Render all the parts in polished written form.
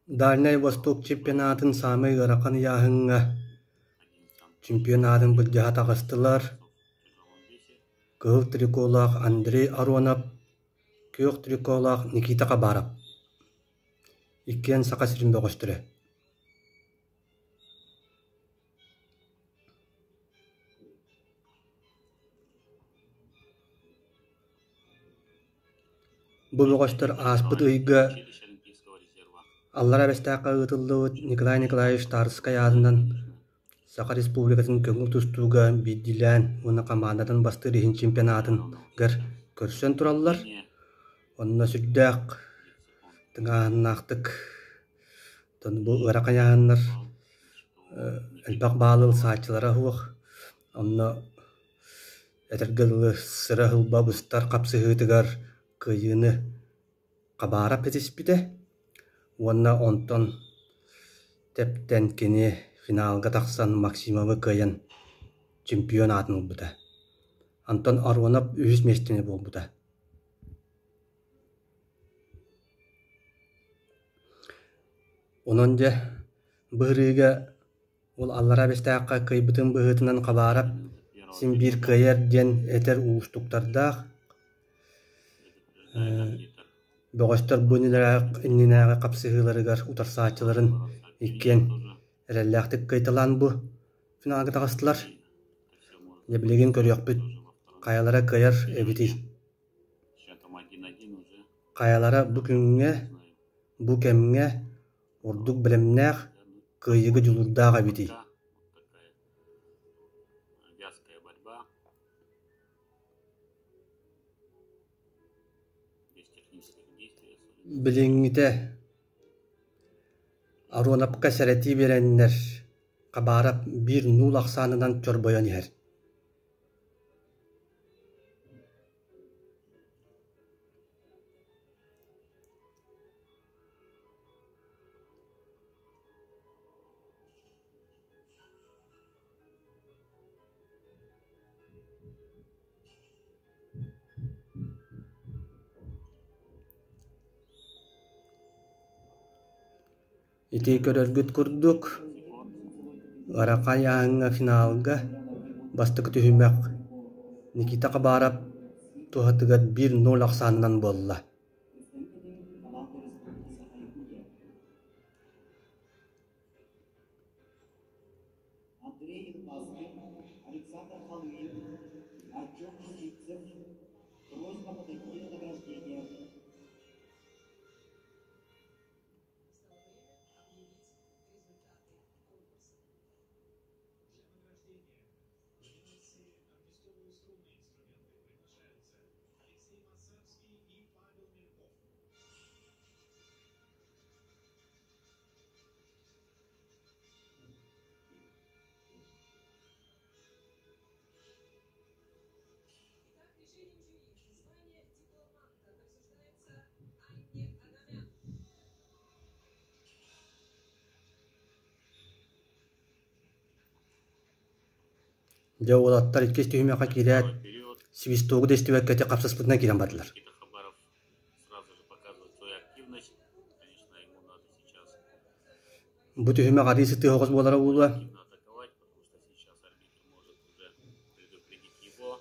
Дальний Восток чемпионатын самый гаракан яһыңа чемпионатын бүлдеһа тагыстылар. Кыл триколах Андрей Аронов, кök триколах Никита Кабаров. Иккен сакасырын бөгөстүрө. Бу бөгөстөр аспыт ыйга Аллара бестака ытыллыт Николай Николаевич Тарская ядынан Саха Республикатын көңүл тустууга бидилен уна командадан бастырыхын чемпионатын гар көрсөн тураллар. Онна сүрдәк тыңааннактык тон бу ыракаяннар элбак баалыл саачылара хуох. Онна этергелы сыра хылба быстар капсыгытыгар кыйыны кабара петиспите. Онна онтон тептен кини финалга тахсан Максимовы кыйын чемпионатын болбута. Антон Аронов үз местине болбута. Онон же быһырыга ол Аллара бестаакка кыйбытын быһытынан кабарап син бир кыйар ден этер уустуктардаах бөгөстөр бунилаак иннинааga капсыгыларыгар утарсаачыларын иккен эреллээхтик кыйталан бу финалга тагыстылар. Небилеген көрүөкпүт каялара кыйар эбити. Каялара бу күнгө бу кемге урдук билемнээх кыйыгы жулурдаага бити. Билиңите Аронапка сәрети береннер кабарап бир нул аксанынан чорбоyon иһэр. Ити көрөргүт курдук. Аракан яһыңа финалга бастык түһүмәк Никита Кабаров туһатыгар 1-0 аксанынан болла. Жаулаттар иккес түһүмәкка кирәт свистогы дестибәккәте капсаспытына кирән бардылар. Бу түһүмәк адисы тыгыз болара була.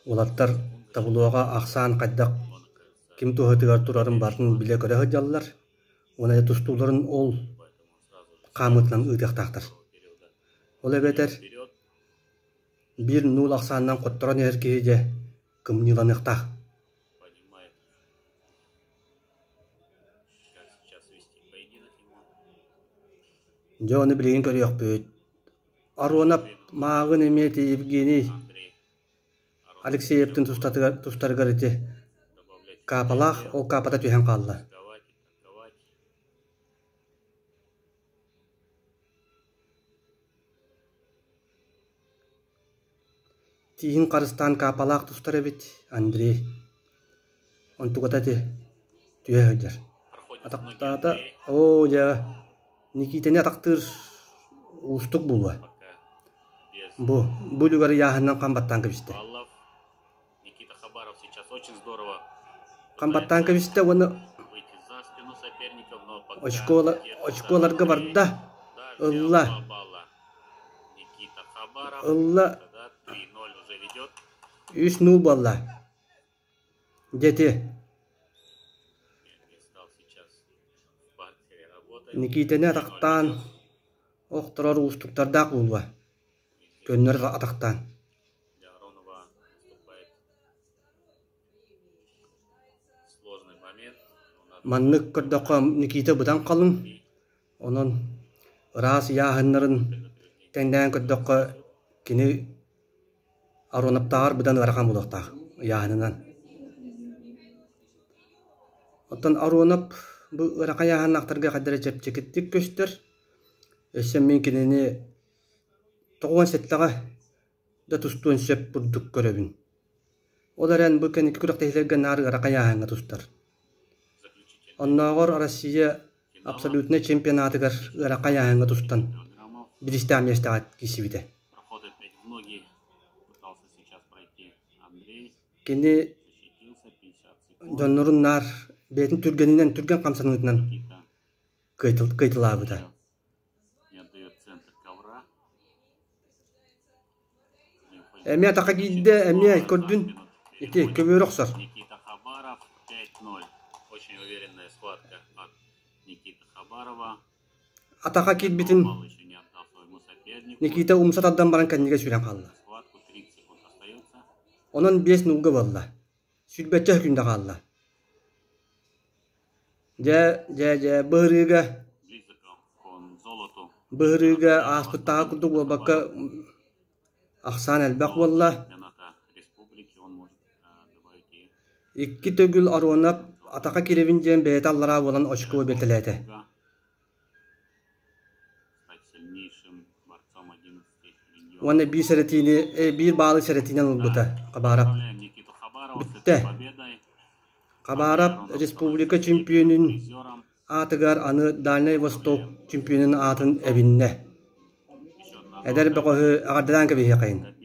Улаттар табылуга аксан кайдак ким туһатыгар турарын барын биле көрө хыжаллар. Уна тустуларын ол камытынан ыдыктактар. Ол эбетер 1-0 аксанынан котторон эркеже кымныланыктах. Жоны билген көрөкпүт. Аронов маагын эмети Евгений Алексеевтин тустарыгар ити капалах ол капата түһэн калла. Тиһин Карыстан капалах тустар эбит Андрей. Онтугатати түһэжер. Атактата о я Никитаны атактыр устук булва. Бу люгары яһынан камбаттан кебисте. Никита Хабаров сейчас очень здорово Камбаттан кебисте оны Очколарга барда ылла 3-0 болла. Дети. Никитаны атақтан оқтырар устуктарда кулва. Көннөр атақтан. Маннык көрдөккө Никита бұдан қалың. Онон ырас яһыннарын тенден көрдөккө кини Аронаптар бұдан ыракан болуқтақ яһынынан. Оттан Аронап bu ıraka yahan aktarga kadar çekittik göster. Eşem min kineni toğan setlaga da tustun şep burduk görevin. Olaran bu kenik kurak tehlergen nar ıraka yahan tustar. Onnağor Россия абсолютно чемпионатыгар ырaka yahan tustan. Biristam yaştaat kişibide. Kini donnorun nar Betin Türgen'den Türgen kamsanından kıytıla bu da. Emiye taka giydi, emiye gördün. İti kömür oksar. Ataka giydi bitin. Nikita umsat adam baran kendine süren kaldı. Onun 5 nulga valla. Sülbetçe hükümde kaldı. Băhırıga aspıtağı kuduk olbaka aksan elbaq valla. İkki tögül Aronap ataka kirevincen beytallara olan oşkuva belteledi. Ona bir bağlı seretini olbuta Kabarap. Bitti. Kabarap Respublika Çempiyonun atıgar anı Dalnay Vostok Çempiyonun atın evinne. Eder bekohu ağırdadan gibi yakayın.